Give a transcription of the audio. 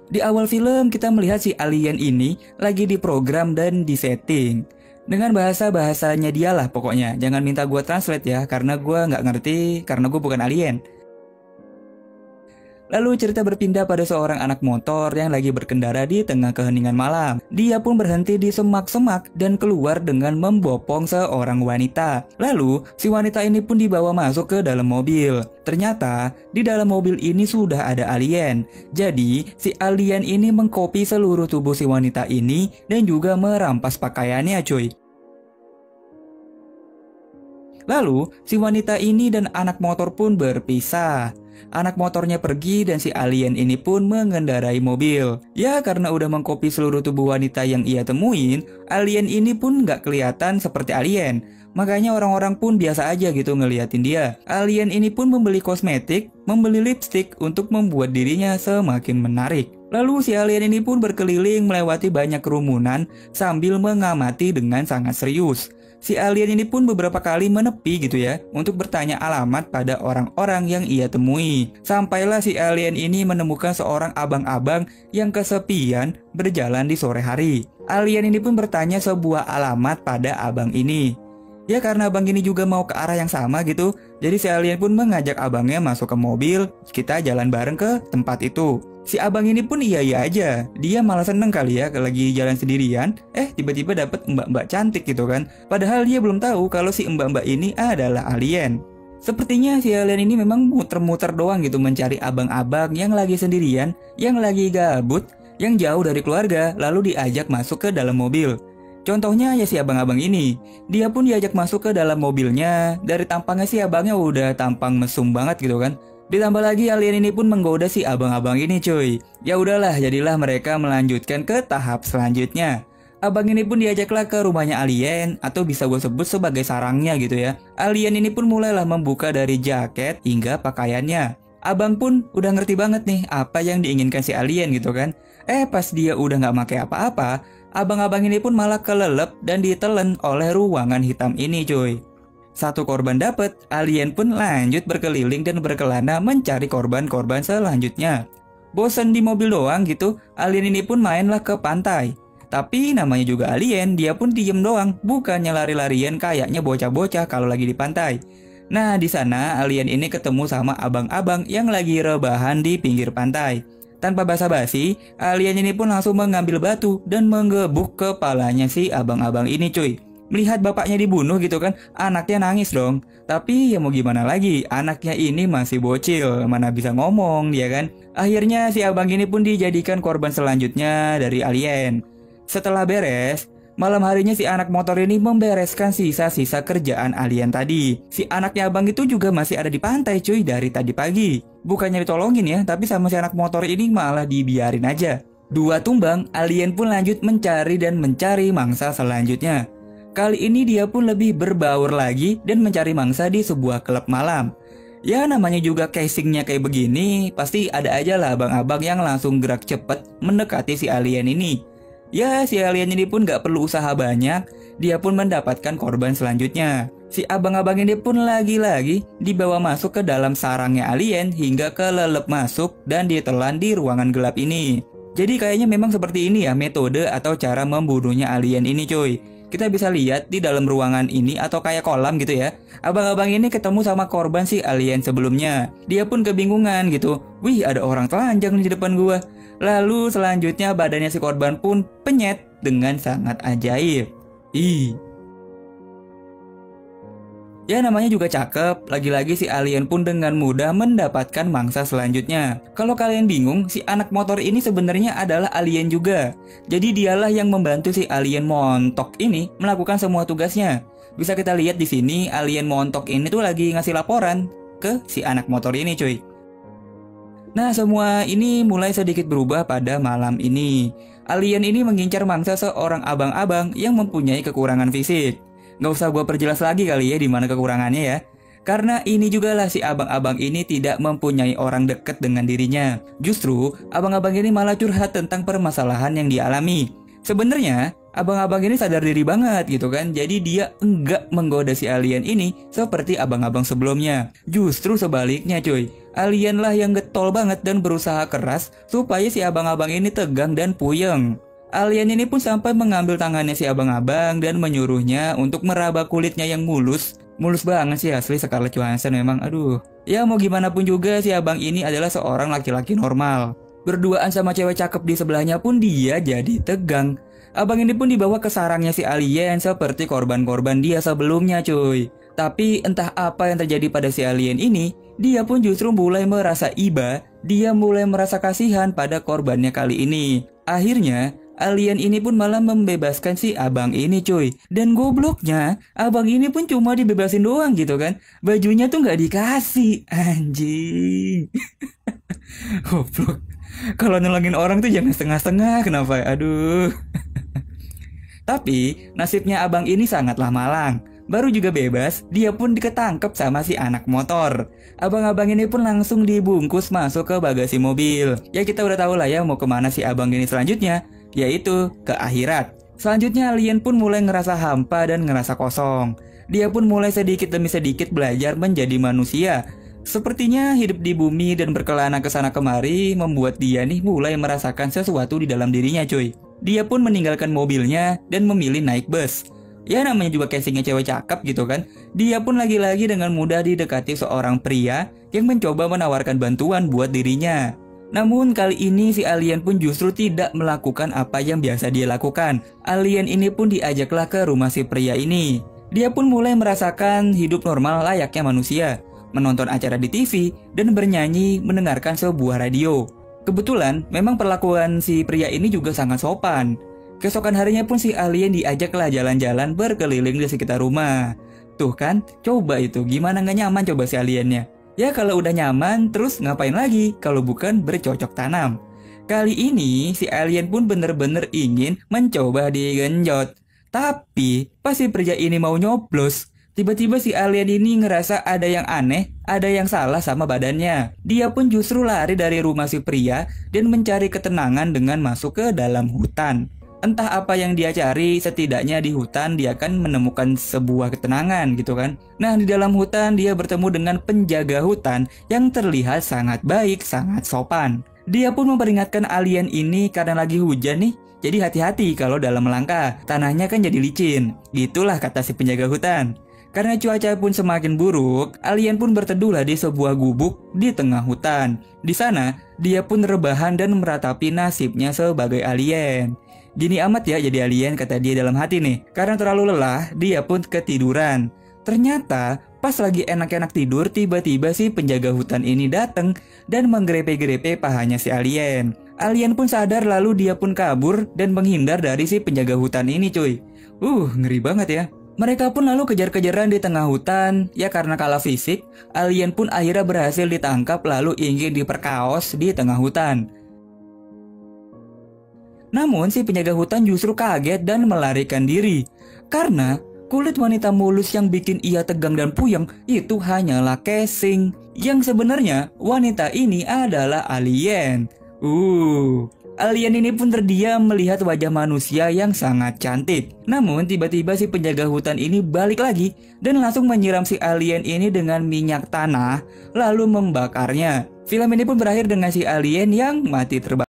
Di awal film kita melihat si alien ini lagi diprogram dan disetting. Dengan bahasa-bahasanya dialah pokoknya. Jangan minta gue translate ya, karena gue nggak ngerti, karena gue bukan alien. Lalu cerita berpindah pada seorang anak motor yang lagi berkendara di tengah keheningan malam. Dia pun berhenti di semak-semak dan keluar dengan membopong seorang wanita. Lalu, si wanita ini pun dibawa masuk ke dalam mobil. Ternyata, di dalam mobil ini sudah ada alien. Jadi, si alien ini mengkopi seluruh tubuh si wanita ini dan juga merampas pakaiannya cuy. Lalu, si wanita ini dan anak motor pun berpisah. Anak motornya pergi dan si alien ini pun mengendarai mobil. Ya karena udah mengkopi seluruh tubuh wanita yang ia temuin, alien ini pun gak kelihatan seperti alien. Makanya orang-orang pun biasa aja gitu ngeliatin dia. Alien ini pun membeli kosmetik, membeli lipstick untuk membuat dirinya semakin menarik. Lalu si alien ini pun berkeliling melewati banyak kerumunan sambil mengamati dengan sangat serius. Si alien ini pun beberapa kali menepi gitu ya untuk bertanya alamat pada orang-orang yang ia temui. Sampailah si alien ini menemukan seorang abang-abang yang kesepian berjalan di sore hari. Alien ini pun bertanya sebuah alamat pada abang ini. Ya karena abang ini juga mau ke arah yang sama gitu. Jadi si alien pun mengajak abangnya masuk ke mobil, kita jalan bareng ke tempat itu. Si abang ini pun iya-iya aja. Dia malah seneng kali ya lagi jalan sendirian. Tiba-tiba dapet mbak-mbak cantik gitu kan. Padahal dia belum tahu kalau si mbak-mbak ini adalah alien. Sepertinya si alien ini memang muter-muter doang gitu mencari abang-abang yang lagi sendirian, yang lagi gabut, yang jauh dari keluarga, lalu diajak masuk ke dalam mobil. Contohnya ya si abang-abang ini. Dia pun diajak masuk ke dalam mobilnya. Dari tampangnya si abangnya udah tampang mesum banget gitu kan. Ditambah lagi alien ini pun menggoda si abang-abang ini cuy. Ya udahlah, jadilah mereka melanjutkan ke tahap selanjutnya. Abang ini pun diajaklah ke rumahnya alien, atau bisa gue sebut sebagai sarangnya gitu ya. Alien ini pun mulailah membuka dari jaket hingga pakaiannya. Abang pun udah ngerti banget nih apa yang diinginkan si alien gitu kan. Pas dia udah gak pakai apa-apa, abang-abang ini pun malah kelelep dan ditelan oleh ruangan hitam ini cuy. Satu korban dapet, alien pun lanjut berkeliling dan berkelana mencari korban-korban selanjutnya. Bosan di mobil doang gitu, alien ini pun mainlah ke pantai. Tapi namanya juga alien, dia pun diem doang, bukannya lari-larian kayaknya bocah-bocah kalau lagi di pantai. Nah di sana alien ini ketemu sama abang-abang yang lagi rebahan di pinggir pantai. Tanpa basa-basi, alien ini pun langsung mengambil batu dan menggebuk kepalanya si abang-abang ini cuy. Melihat bapaknya dibunuh gitu kan, anaknya nangis dong. Tapi ya mau gimana lagi, anaknya ini masih bocil, mana bisa ngomong dia kan. Akhirnya si abang ini pun dijadikan korban selanjutnya dari alien. Setelah beres, malam harinya si anak motor ini membereskan sisa-sisa kerjaan alien tadi. Si anaknya abang itu juga masih ada di pantai cuy dari tadi pagi. Bukannya ditolongin ya, tapi sama si anak motor ini malah dibiarin aja. Dua tumbang, alien pun lanjut mencari dan mencari mangsa selanjutnya. Kali ini dia pun lebih berbaur lagi dan mencari mangsa di sebuah klub malam. Ya namanya juga casingnya kayak begini, pasti ada aja lah abang-abang yang langsung gerak cepet mendekati si alien ini. Ya si alien ini pun gak perlu usaha banyak, dia pun mendapatkan korban selanjutnya. Si abang-abang ini pun lagi-lagi dibawa masuk ke dalam sarangnya alien hingga kelelep masuk dan ditelan di ruangan gelap ini. Jadi kayaknya memang seperti ini ya metode atau cara membunuhnya alien ini cuy. Kita bisa lihat di dalam ruangan ini atau kayak kolam gitu ya. Abang-abang ini ketemu sama korban si alien sebelumnya. Dia pun kebingungan gitu. Wih ada orang telanjang di depan gua. Lalu selanjutnya badannya si korban pun penyet dengan sangat ajaib. Ya namanya juga cakep, lagi-lagi si alien pun dengan mudah mendapatkan mangsa selanjutnya. Kalau kalian bingung, si anak motor ini sebenarnya adalah alien juga. Jadi dialah yang membantu si alien montok ini melakukan semua tugasnya. Bisa kita lihat di sini alien montok ini tuh lagi ngasih laporan ke si anak motor ini cuy. Nah semua ini mulai sedikit berubah pada malam ini. Alien ini mengincar mangsa seorang abang-abang yang mempunyai kekurangan fisik. Gak usah gue perjelas lagi kali ya di mana kekurangannya ya. Karena ini juga lah si abang-abang ini tidak mempunyai orang dekat dengan dirinya. Justru abang-abang ini malah curhat tentang permasalahan yang dialami. Sebenarnya Abang-abang ini sadar diri banget gitu kan. Jadi dia enggak menggoda si alien ini seperti abang-abang sebelumnya. Justru sebaliknya cuy. Alien lah yang getol banget dan berusaha keras supaya si abang-abang ini tegang dan puyeng. Alien ini pun sampai mengambil tangannya si abang-abang dan menyuruhnya untuk meraba kulitnya yang mulus. Mulus banget sih asli Scarlett Johansson memang. Aduh. Ya mau gimana pun juga si abang ini adalah seorang laki-laki normal. Berduaan sama cewek cakep di sebelahnya pun dia jadi tegang. Abang ini pun dibawa ke sarangnya si alien seperti korban-korban dia sebelumnya cuy. Tapi entah apa yang terjadi pada si alien ini, dia pun justru mulai merasa iba, dia mulai merasa kasihan pada korbannya kali ini. Akhirnya, alien ini pun malah membebaskan si abang ini cuy. Dan gobloknya, abang ini pun cuma dibebasin doang gitu kan. Bajunya tuh nggak dikasih, anjing. Goblok. Kalau nolongin orang tuh jangan setengah-setengah, kenapa? Aduh. Tapi nasibnya abang ini sangatlah malang. Baru juga bebas, dia pun ketangkep sama si anak motor. Abang-abang ini pun langsung dibungkus masuk ke bagasi mobil. Ya kita udah tahu lah ya mau kemana si abang ini selanjutnya, yaitu ke akhirat. Selanjutnya alien pun mulai ngerasa hampa dan ngerasa kosong. Dia pun mulai sedikit demi sedikit belajar menjadi manusia. Sepertinya hidup di bumi dan berkelana ke sana kemari membuat dia nih mulai merasakan sesuatu di dalam dirinya cuy. Dia pun meninggalkan mobilnya dan memilih naik bus. Ya namanya juga casingnya cewek cakep gitu kan. Dia pun lagi-lagi dengan mudah didekati seorang pria yang mencoba menawarkan bantuan buat dirinya. Namun kali ini si alien pun justru tidak melakukan apa yang biasa dia lakukan. Alien ini pun diajaklah ke rumah si pria ini. Dia pun mulai merasakan hidup normal layaknya manusia, menonton acara di TV dan bernyanyi mendengarkan sebuah radio. Kebetulan memang perlakuan si pria ini juga sangat sopan. Keesokan harinya pun si alien diajaklah jalan-jalan berkeliling di sekitar rumah. Tuh kan, coba itu gimana nggak nyaman coba si aliennya. Ya kalau udah nyaman terus ngapain lagi kalau bukan bercocok tanam. Kali ini si alien pun bener-bener ingin mencoba digenjot. Tapi pas si pria ini mau nyoblos, tiba-tiba si alien ini ngerasa ada yang aneh, ada yang salah sama badannya. Dia pun justru lari dari rumah si pria dan mencari ketenangan dengan masuk ke dalam hutan. Entah apa yang dia cari, setidaknya di hutan dia akan menemukan sebuah ketenangan gitu kan. Nah di dalam hutan dia bertemu dengan penjaga hutan yang terlihat sangat baik, sangat sopan. Dia pun memperingatkan alien ini karena lagi hujan nih. Jadi hati-hati kalau dalam melangkah, tanahnya kan jadi licin. Gitulah kata si penjaga hutan. Karena cuaca pun semakin buruk, alien pun berteduhlah di sebuah gubuk di tengah hutan. Di sana, dia pun rebahan dan meratapi nasibnya sebagai alien. Gini amat ya jadi alien, kata dia dalam hati nih. Karena terlalu lelah, dia pun ketiduran. Ternyata, pas lagi enak-enak tidur, tiba-tiba si penjaga hutan ini datang dan menggrepe-grepe pahanya si alien. Alien pun sadar lalu dia pun kabur dan menghindar dari si penjaga hutan ini cuy. Ngeri banget ya. Mereka pun lalu kejar-kejaran di tengah hutan. Ya karena kalah fisik, alien pun akhirnya berhasil ditangkap lalu ingin diperkaos di tengah hutan. Namun si penjaga hutan justru kaget dan melarikan diri. Karena kulit wanita mulus yang bikin ia tegang dan puyeng itu hanyalah casing. Yang sebenarnya wanita ini adalah alien. Alien ini pun terdiam melihat wajah manusia yang sangat cantik. Namun tiba-tiba si penjaga hutan ini balik lagi dan langsung menyiram si alien ini dengan minyak tanah lalu membakarnya. Film ini pun berakhir dengan si alien yang mati terbakar.